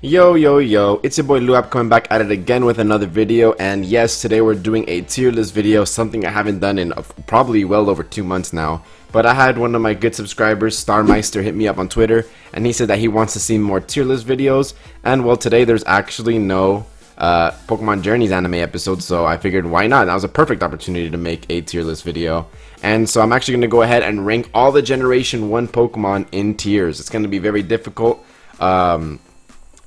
Yo, yo, yo, it's your boy Luap coming back at it again with another video, and yes, today we're doing a tier list video, something I haven't done in probably well over 2 months now. But I had one of my good subscribers, Starmeister, hit me up on Twitter, and he said that he wants to see more tier list videos, and well, today there's actually no Pokemon Journeys anime episode, so I figured why not? That was a perfect opportunity to make a tier list video. And so I'm actually going to go ahead and rank all the Generation 1 Pokemon in tiers. It's going to be very difficult.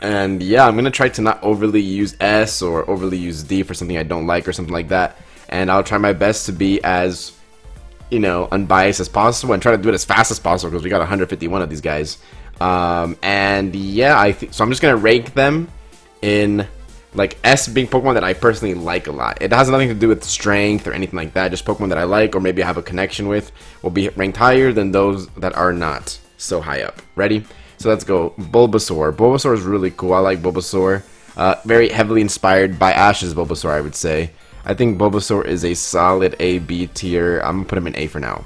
And yeah, I'm going to try to not overly use S or overly use D for something I don't like or something like that. And I'll try my best to be as, unbiased as possible and try to do it as fast as possible because we got 151 of these guys. And yeah, so I'm just going to rank them in, like, S being Pokemon that I personally like a lot. It has nothing to do with strength or anything like that. Just Pokemon that I like or maybe I have a connection with will be ranked higher than those that are not so high up. Ready? So let's go. Bulbasaur. Bulbasaur is really cool. I like Bulbasaur. Very heavily inspired by Ash's Bulbasaur, I would say. I think Bulbasaur is a solid A-B tier. I'm going to put him in A for now.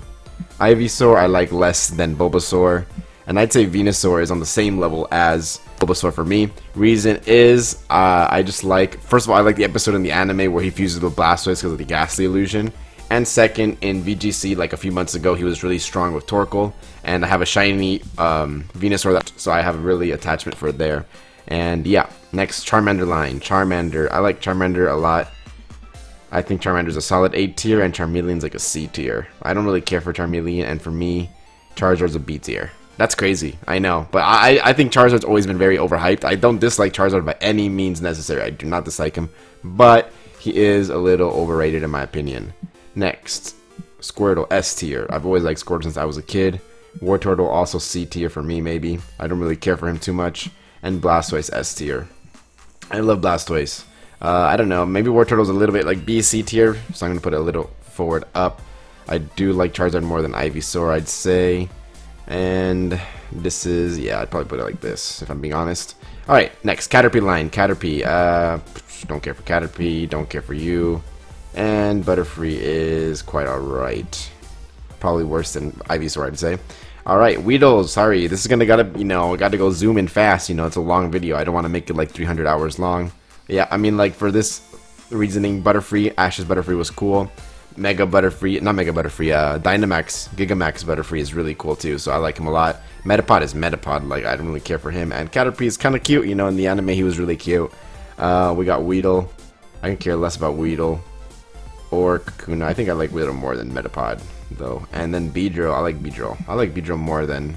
Ivysaur I like less than Bulbasaur. And I'd say Venusaur is on the same level as Bulbasaur for me. Reason is, I just like... First of all, I like the episode in the anime where he fuses with Blastoise because of the Ghastly illusion. And second, in VGC, like a few months ago, he was really strong with Torkoal. And I have a shiny Venusaur, so I have a really attachment for it there. And yeah, next, Charmander line. Charmander. I like Charmander a lot. I think Charmander's a solid A tier, and Charmeleon's like a C tier. I don't really care for Charmeleon, and for me, Charizard's a B tier. That's crazy, I know. But I think Charizard's always been very overhyped. I don't dislike Charizard by any means necessary. I do not dislike him. But he is a little overrated in my opinion. Next, Squirtle, S tier. I've always liked Squirtle since I was a kid. Wartortle also C tier for me, maybe. I don't really care for him too much. And Blastoise, S tier. I love Blastoise. I don't know, maybe Wartortle's a little bit like B, C tier, so I'm going to put it a little forward up. I do like Charizard more than Ivysaur, I'd say. And this is, yeah, I'd probably put it like this, if I'm being honest. Alright, next, Caterpie line. Caterpie, don't care for Caterpie, don't care for you. And Butterfree is quite alright. Probably worse than Ivysaur, I'd say. Alright, Weedle, sorry, this is gonna gotta go zoom in fast, it's a long video. I don't want to make it like 300 hours long. Yeah, I mean, like, for this reasoning, Butterfree, Ash's Butterfree was cool. Dynamax, Gigamax Butterfree is really cool too, so I like him a lot. Metapod is Metapod, like, I don't really care for him. And Caterpie is kind of cute, in the anime he was really cute. We got Weedle. I can care less about Weedle. Or Kakuna. I think I like Weedle more than Metapod, though. And then Beedrill. I like Beedrill. I like Beedrill more than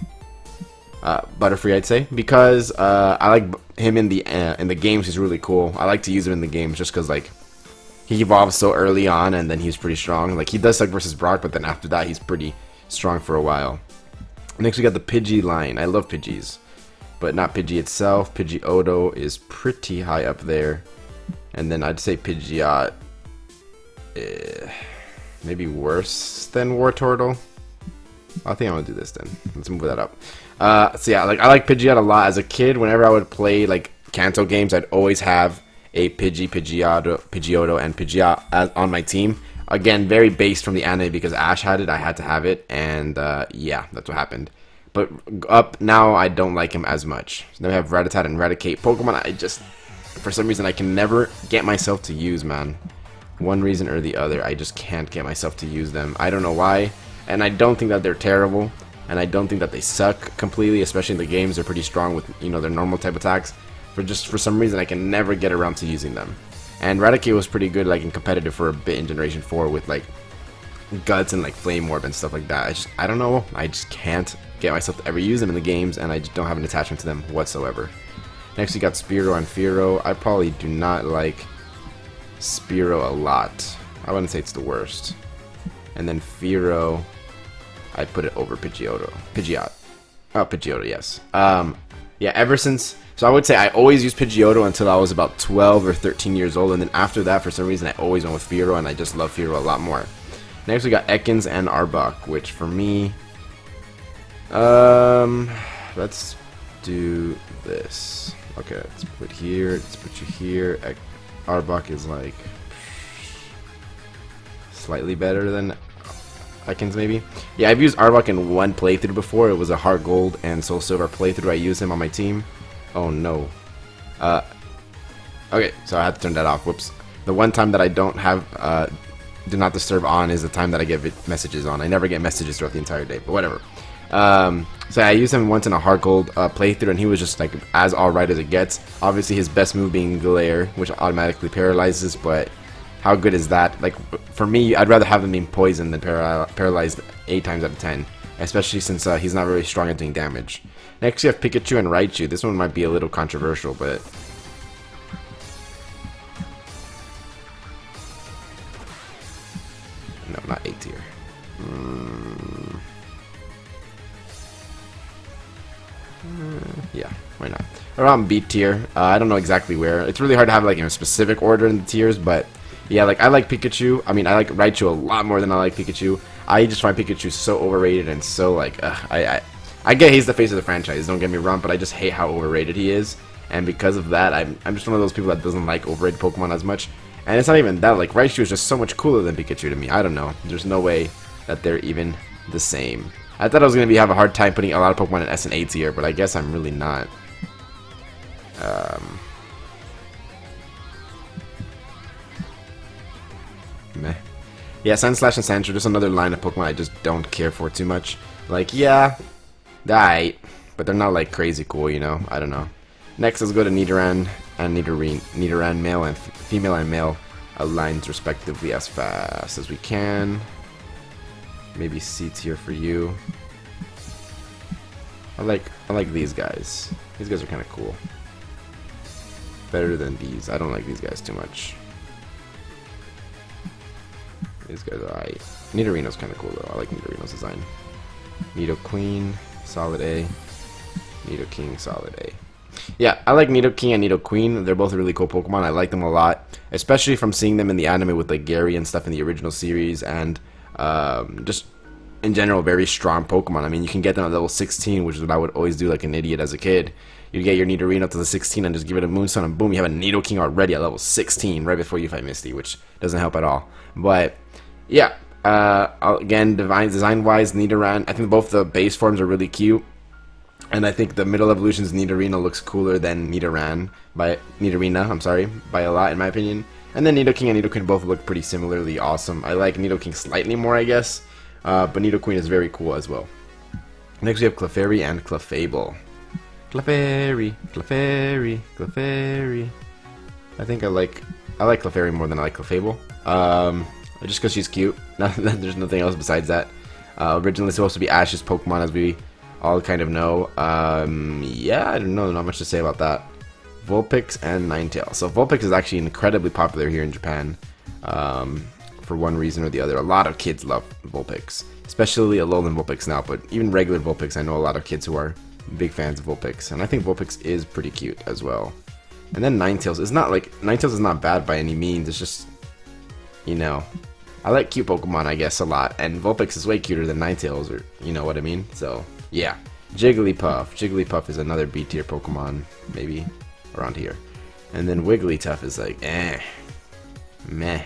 Butterfree, I'd say, because I like him in the games. He's really cool. I like to use him in the games just because, like, he evolves so early on, and then he's pretty strong. Like, he does suck versus Brock, but then after that, he's pretty strong for a while. Next, we got the Pidgey line. I love Pidgeys, but not Pidgey itself. Pidgeotto is pretty high up there, and then I'd say Pidgeot. Maybe worse than Wartortle. I think I'm gonna do this then. Let's move that up. So yeah, like, I like Pidgeot a lot. As a kid, whenever I would play like Kanto games, I'd always have a Pidgeotto, and Pidgeot on my team. Again, very based from the anime because Ash had it. I had to have it, and yeah, that's what happened. But up now, I don't like him as much. Then we have Rattata and Raticate. Pokemon, I just, for some reason, I can never get myself to use, man. One reason or the other, I just can't get myself to use them. I don't know why, and I don't think that they're terrible, and I don't think that they suck completely, especially in the games. They're pretty strong with, their normal type attacks. For some reason, I can never get around to using them. And Raticate was pretty good, like, in competitive for a bit in Generation 4 with, like, Guts and, like, Flame Orb and stuff like that. I don't know. I just can't get myself to ever use them in the games, and I just don't have an attachment to them whatsoever. Next, we got Spearow and Fearow. I probably do not like Spearow a lot. I wouldn't say it's the worst. And then Fearow, I'd put it over Pidgeotto. Pidgeotto, yes. Yeah, ever since... So I would say I always used Pidgeotto until I was about 12 or 13 years old, and then after that, for some reason, I always went with Fearow, and I just love Fearow a lot more. Next, we got Ekans and Arbok, which for me... let's do this. Okay, let's put here, let's put you here. Arbok is like slightly better than Ekans, maybe. Yeah, I've used Arbok in one playthrough before. It was a Heart Gold and Soul Silver playthrough. I used him on my team. Oh no. Okay, so I had to turn that off. Whoops. The one time that I don't have do not disturb on is the time that I get messages on. I never get messages throughout the entire day, but whatever. So I used him once in a hard gold playthrough, and he was just like as alright as it gets. Obviously, his best move being Glare, which automatically paralyzes, but how good is that? Like, for me, I'd rather have him being poisoned than paralyzed 8 times out of 10, especially since he's not really strong at doing damage. Next, you have Pikachu and Raichu. This one might be a little controversial, but no, not A tier. Yeah, why not? Around B tier. I don't know exactly where. It's really hard to have like in a specific order in the tiers, but yeah, like I like Pikachu. I mean, I like Raichu a lot more than I like Pikachu. I just find Pikachu so overrated and so like I get he's the face of the franchise. Don't get me wrong, but I just hate how overrated he is, and because of that, I'm just one of those people that doesn't like overrated Pokemon as much. And it's not even that. Like Raichu is just so much cooler than Pikachu to me. I don't know. There's no way that they're even the same. I thought I was gonna have a hard time putting a lot of Pokemon in S and A tier, but I guess I'm really not. Meh. Yeah, Sandslash and Sandshrew, just another line of Pokemon I just don't care for too much. Like, yeah, right, but they're not like crazy cool, you know. I don't know. Next, let's go to Nidoran and Nidoran male and female and male lines respectively as fast as we can. Maybe C tier for you. I like these guys. These guys are kind of cool. Better than these. I don't like these guys too much. These guys are alright. Nidorino's kind of cool though. I like Nidorino's design. Nidoqueen, solid A. Nidoking, solid A. Yeah, I like Nidoking and Nidoqueen. They're both really cool Pokemon. I like them a lot, especially from seeing them in the anime with like Gary and stuff in the original series, and just in general very strong Pokemon. I mean, you can get them at level 16, which is what I would always do like an idiot as a kid. You'd get your Nidorino to the 16 and just give it a Moonstone, and boom, you have a Nidoking already at level 16 right before you fight Misty, which doesn't help at all. But yeah, again, design-wise, Nidoran, I think both the base forms are really cute. And I think the middle evolution's Nidorino looks cooler than Nidorina, I'm sorry, by a lot in my opinion. And then Nidoking and Nidoqueen both look pretty similarly awesome. I like Nidoking slightly more, I guess, but Nidoqueen is very cool as well. Next we have Clefairy and Clefable. Clefairy, Clefairy, Clefairy. I think I like Clefairy more than I like Clefable. Just because she's cute. There's nothing else besides that. Originally supposed to be Ash's Pokemon, as we all kind of know. Yeah, I don't know, not much to say about that. Vulpix and Ninetales. So Vulpix is actually incredibly popular here in Japan, for one reason or the other. A lot of kids love Vulpix, especially Alolan Vulpix now, but even regular Vulpix, I know a lot of kids who are big fans of Vulpix, and I think Vulpix is pretty cute as well. And then Ninetales is not like, Ninetales is not bad by any means, it's just, you know, I like cute Pokemon, I guess, a lot, and Vulpix is way cuter than Ninetales, or you know what I mean. So yeah, Jigglypuff. Jigglypuff is another B tier Pokemon, maybe around here. And then Wigglytuff is like, meh. I mean,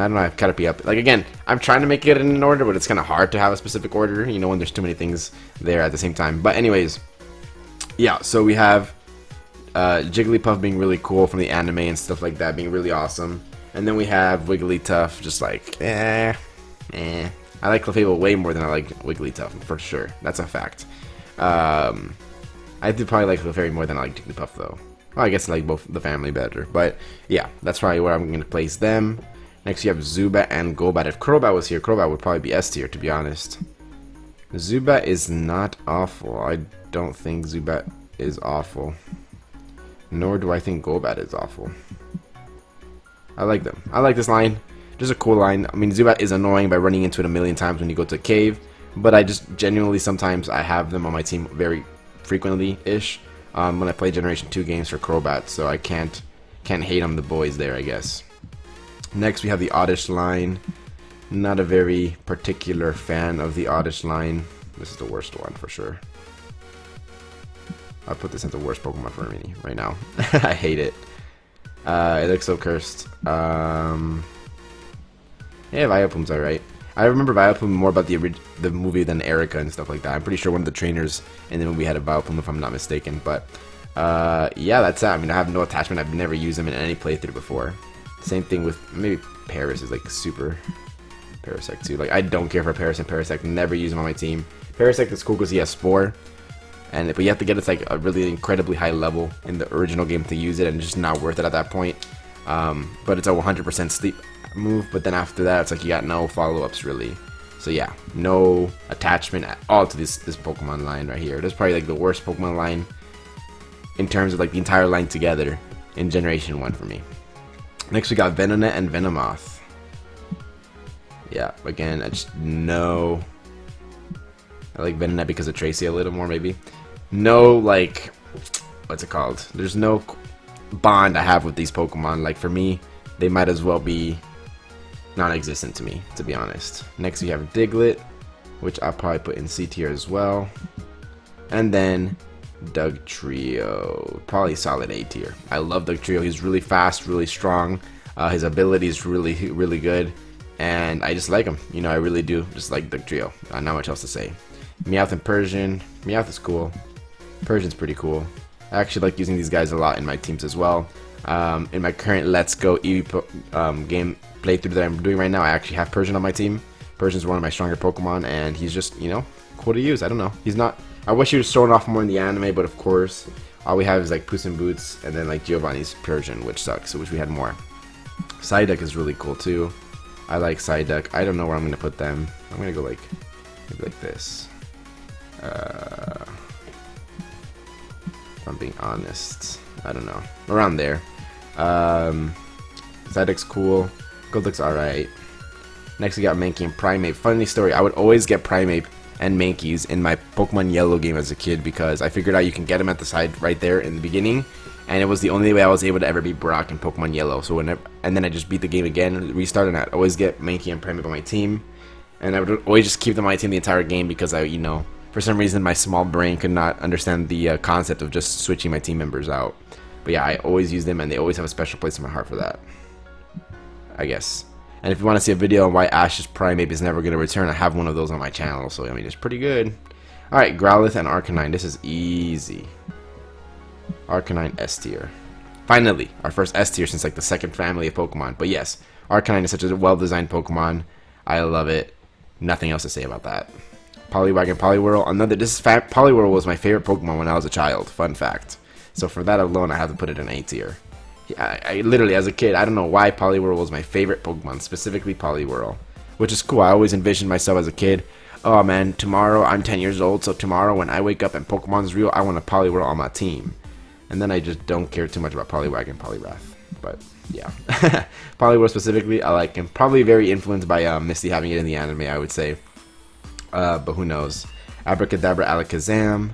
I don't know, I've got to be up. Like, again, I'm trying to make it in an order, but it's kind of hard to have a specific order, you know, when there's too many things there at the same time. But anyways, yeah, so we have Jigglypuff being really cool from the anime and stuff like that, being really awesome. And then we have Wigglytuff, just like, I like Clefable way more than I like Wigglytuff, for sure. That's a fact. I do probably like Clefairy more than I like Jigglypuff, though. Well, I guess I like both the family better. But yeah, that's probably where I'm going to place them. Next, you have Zubat and Golbat. If Crobat was here, Crobat would probably be S tier, to be honest. Zubat is not awful. I don't think Zubat is awful. Nor do I think Golbat is awful. I like them. I like this line. Just a cool line. I mean, Zubat is annoying by running into it a million times when you go to a cave, but I just genuinely sometimes I have them on my team very frequently-ish when I play Generation 2 games for Crobat, so I can't hate on the boys there, I guess. Next, we have the Oddish line. Not a very particular fan of the Oddish line. This is the worst one for sure. I'll put this into worst Pokemon for me right now. I hate it. It looks so cursed. Yeah, Vileplume's alright. I remember Vileplume more about the movie than Erica and stuff like that. I'm pretty sure one of the trainers in the movie had a Vileplume, if I'm not mistaken. But Yeah, that's it. I mean, I have no attachment. I've never used them in any playthrough before. Same thing with maybe Paris is like super Parasect too. Like I don't care for Paris and Parasect. Never use him on my team. Parasect is cool because he has Spore, but you have to get it to like a really incredibly high level in the original game to use it, and it's just not worth it at that point. But it's a 100% sleep move. But then after that, it's like you got no follow-ups really. So yeah, no attachment at all to this Pokemon line right here. This is probably like the worst Pokemon line in terms of like the entire line together in Generation 1 for me. Next we got Venonat and Venomoth. Yeah, again, I just no. I like Venonat because of Tracy a little more maybe. No, like, what's it called? There's no bond I have with these Pokemon. Like for me, they might as well be non-existent to me, to be honest. Next we have Diglett, which I'll probably put in C tier as well. And then Dugtrio, probably solid A tier. I love Dugtrio. He's really fast, really strong. His ability is really good, and I just like him. You know, I really do just like Dugtrio. Not much else to say. Meowth and Persian. Meowth is cool. Persian's pretty cool. I actually like using these guys a lot in my teams as well. In my current Let's Go Eevee game playthrough that I'm doing right now, I actually have Persian on my team. Persian's one of my stronger Pokemon, and he's just, you know, cool to use. I don't know. He's not. I wish he was shown off more in the anime, but of course, all we have is like Puss in Boots and then like Giovanni's Persian, which sucks. I wish we had more. Psyduck is really cool too. I like Psyduck. I don't know where I'm gonna put them. I'm gonna go like maybe like this. If I'm being honest, I don't know. Around there. Psyduck's cool. Golduck's alright. Next we got Mankey and Primeape. Funny story, I would always get Primeape and Mankeys in my Pokemon Yellow game as a kid because I figured out you can get them at the side right there in the beginning, and it was the only way I was able to ever beat Brock in Pokemon Yellow. So whenever, and then I just beat the game again, restart, and I'd always get Mankey and Primeape on my team, and I would always just keep them on my team the entire game because I, you know, for some reason my small brain could not understand the concept of just switching my team members out. But yeah, I always use them, and they always have a special place in my heart for that, I guess. And if you want to see a video on why Ash's Primeape is never going to return, I have one of those on my channel, so I mean, it's pretty good. Alright, Growlithe and Arcanine. This is easy. Arcanine S tier. Finally, our first S tier since like the second family of Pokemon. But yes, Arcanine is such a well-designed Pokemon. I love it. Nothing else to say about that. Poliwag and Poliwhirl. Poliwhirl was my favorite Pokemon when I was a child. Fun fact. So for that alone, I have to put it in A tier. I literally, as a kid, I don't know why Poliwhirl was my favorite Pokemon, specifically Poliwhirl, which is cool. I always envisioned myself as a kid, oh man, tomorrow, I'm 10 years old, so tomorrow when I wake up and Pokemon's real, I want a Poliwhirl on my team. And then I just don't care too much about Poliwag and Poliwrath, but yeah. Poliwhirl specifically, I like him. Probably very influenced by Misty having it in the anime, I would say, but who knows. Abracadabra, Alakazam,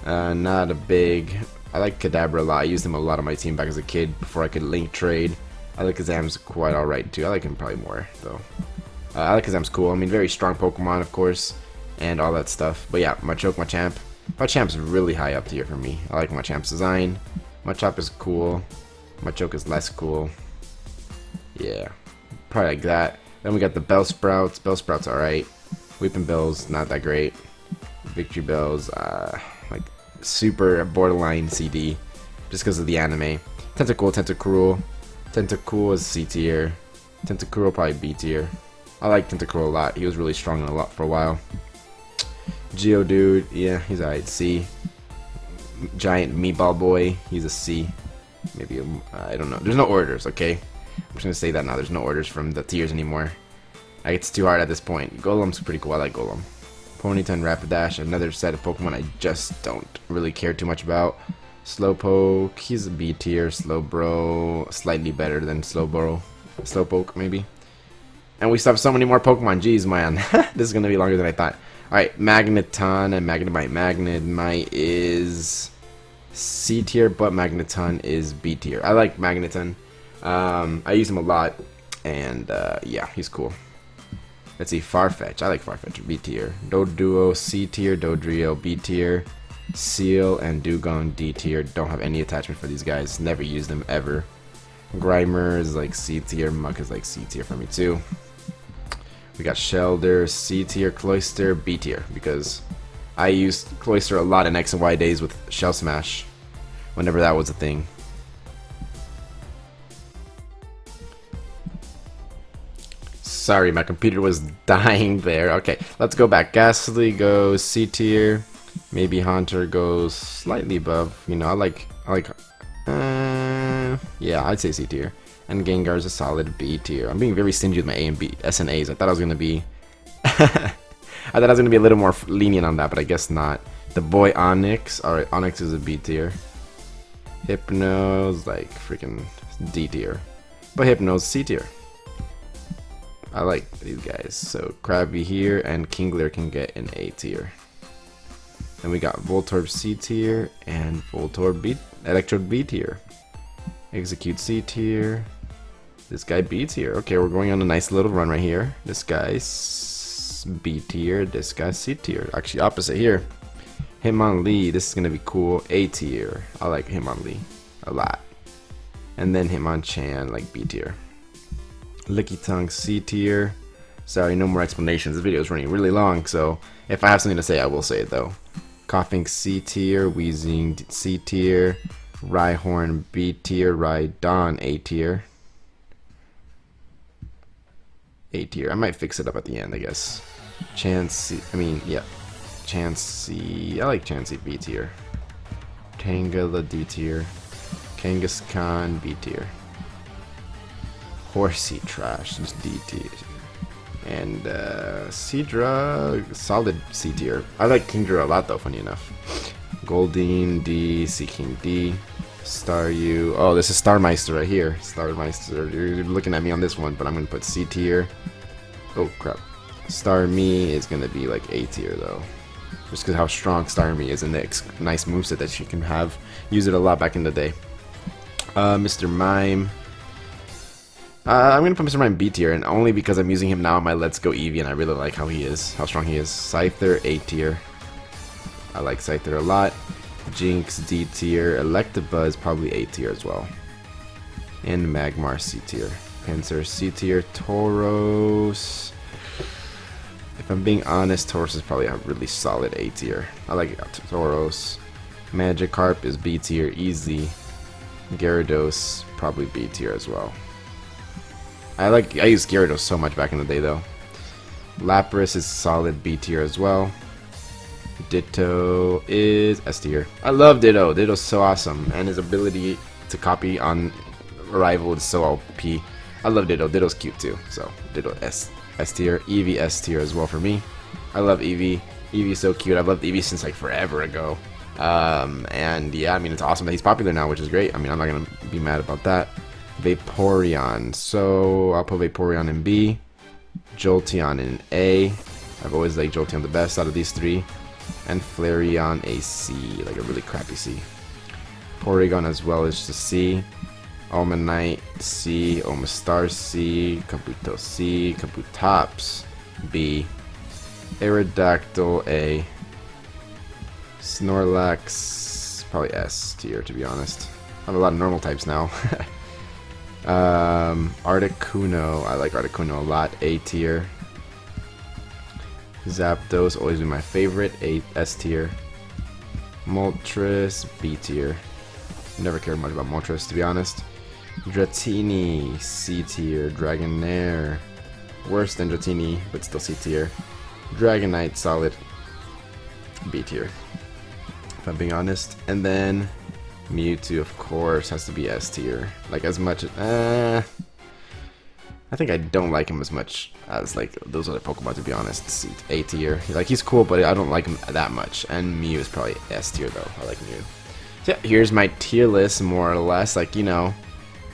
not a big... I like Kadabra a lot. I used him a lot on my team back as a kid before I could link trade. Alakazam's quite alright too. I like him probably more though. Alakazam's cool. I mean, very strong Pokemon, of course, and all that stuff. But yeah, Machoke, Machamp. Machamp's really high up tier for me. I like Machamp's design. Machop is cool. Machoke is less cool. Yeah, probably like that. Then we got the Bellsprouts. Bellsprouts alright. Weeping Bell's not that great. Victory Bell's like super borderline CD just because of the anime. Tentacruel is C tier. Tentacruel probably B tier. I like Tentacruel a lot. He was really strong a lot for a while. Geodude, yeah, he's alright. C. Giant Meatball Boy, he's a C. Maybe I don't know. There's no orders, okay? I'm just gonna say that now. There's no orders from the tiers anymore. It's too hard at this point. Golem's pretty cool. I like Golem. Ponyta and Rapidash, another set of Pokemon I just don't really care too much about. Slowpoke, he's a B tier. Slowbro, slightly better than Slowpoke, maybe. And we still have so many more Pokemon. Jeez, man. This is going to be longer than I thought. Alright, Magneton and Magnemite. Magnemite is C tier, but Magneton is B tier. I like Magneton. I use him a lot, and yeah, he's cool. Let's see, Farfetch. I like Farfetch, B tier. Doduo, C tier. Dodrio, B tier. Seal and Dugong, D tier. Don't have any attachment for these guys. Never use them ever. Grimer is like C tier. Muck is like C tier for me too. We got Shelder, C tier. Cloyster, B tier, because I used Cloyster a lot in X and Y days with Shell Smash. whenever that was a thing. Sorry, my computer was dying there. Okay, let's go back. Ghastly goes C tier. Maybe Haunter goes slightly above. You know, I like, yeah, I'd say C tier. And Gengar's a solid B tier. I'm being very stingy with my A and B, S and A's. I thought I was gonna be, I thought I was gonna be a little more lenient on that, but I guess not. The boy Onyx. All right, Onyx is a B tier. Hypno's like freaking D tier, but Hypno's C tier. I like these guys. So Krabby here and Kingler can get an A tier. Then we got Voltorb C tier and Voltorb B, Electrode B tier. Execute C tier. This guy B tier. Okay, we're going on a nice little run right here. This guy's B tier. This guy's C tier. Actually, opposite here. Hitmonlee. This is gonna be cool. A tier. I like Hitmonlee a lot. And then Hitmonchan like B tier. Lickitung C tier. Sorry, no more explanations. This video is running really long, so if I have something to say, I will say it though. Coughing C tier, Wheezing C tier, Rhyhorn B tier, Rhydon A tier. A tier. I might fix it up at the end, I guess. Chansey, Chansey. I like Chansey B tier. Tangela D tier. Kangaskhan B tier. Horsey trash, just D tier. And Seadra, solid C tier. I like Kingdra a lot though, funny enough. Goldeen D, Seaking D, Staryu. Oh, this is Starmeister right here. Starmeister, you're looking at me on this one, but I'm gonna put C tier. Oh crap. Starmie is gonna be like A tier though. Just because how strong Starmie is and the nice moveset that she can have. Use it a lot back in the day. Mr. Mime. I'm gonna put Mr. Mime B tier, and only because I'm using him now on my Let's Go Eevee, and I really like how strong he is. Scyther A tier. I like Scyther a lot. Jinx D tier. Electabuzz probably A tier as well. And Magmar C tier. Pinsir C tier. Tauros. If I'm being honest, Tauros is probably a really solid A tier. I like Tauros. Magikarp is B tier, easy. Gyarados probably B tier as well. I used Gyarados so much back in the day though. Lapras is solid B tier as well. Ditto is S tier. I love Ditto. Ditto's so awesome, and his ability to copy on arrival is so OP. I love Ditto. Ditto's cute too. So Ditto S tier. Eevee S tier as well for me. I love Eevee. Eevee's so cute. I've loved Eevee since like forever ago. And yeah, I mean it's awesome that he's popular now, which is great. I mean I'm not gonna be mad about that. Vaporeon. So I'll put Vaporeon in B. Jolteon in A. I've always liked Jolteon the best out of these three. And Flareon a C, like a really crappy C. Porygon as well is just C. Omanite C. Omastar C. Kabuto C. Kabutops B. Aerodactyl A. Snorlax probably S tier, to be honest. I have a lot of normal types now. Articuno, I like Articuno a lot, A tier. Zapdos, always been my favorite, S tier. Moltres, B tier. Never cared much about Moltres, to be honest. Dratini, C tier. Dragonair, worse than Dratini, but still C tier. Dragonite, solid, B tier, if I'm being honest. And then Mewtwo, of course, has to be S tier. Like as much as I think I don't like him as much as like those other Pokemon, to be honest. A tier. Like he's cool, but I don't like him that much. And Mew is probably S tier though. I like Mew. So yeah, here's my tier list, more or less. Like, you know,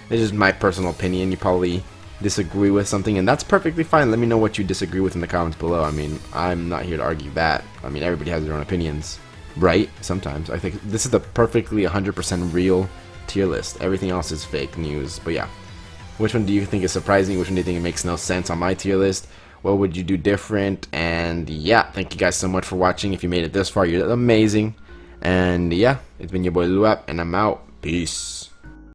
this is my personal opinion. You probably disagree with something, and that's perfectly fine. Let me know what you disagree with in the comments below. I mean, I'm not here to argue that. I mean, everybody has their own opinions. Right? Sometimes. I think this is the perfectly 100% real tier list. Everything else is fake news. But yeah. Which one do you think is surprising? Which one do you think it makes no sense on my tier list? What would you do different? And yeah, thank you guys so much for watching. If you made it this far, you're amazing. And yeah, it's been your boy Luap, and I'm out. Peace.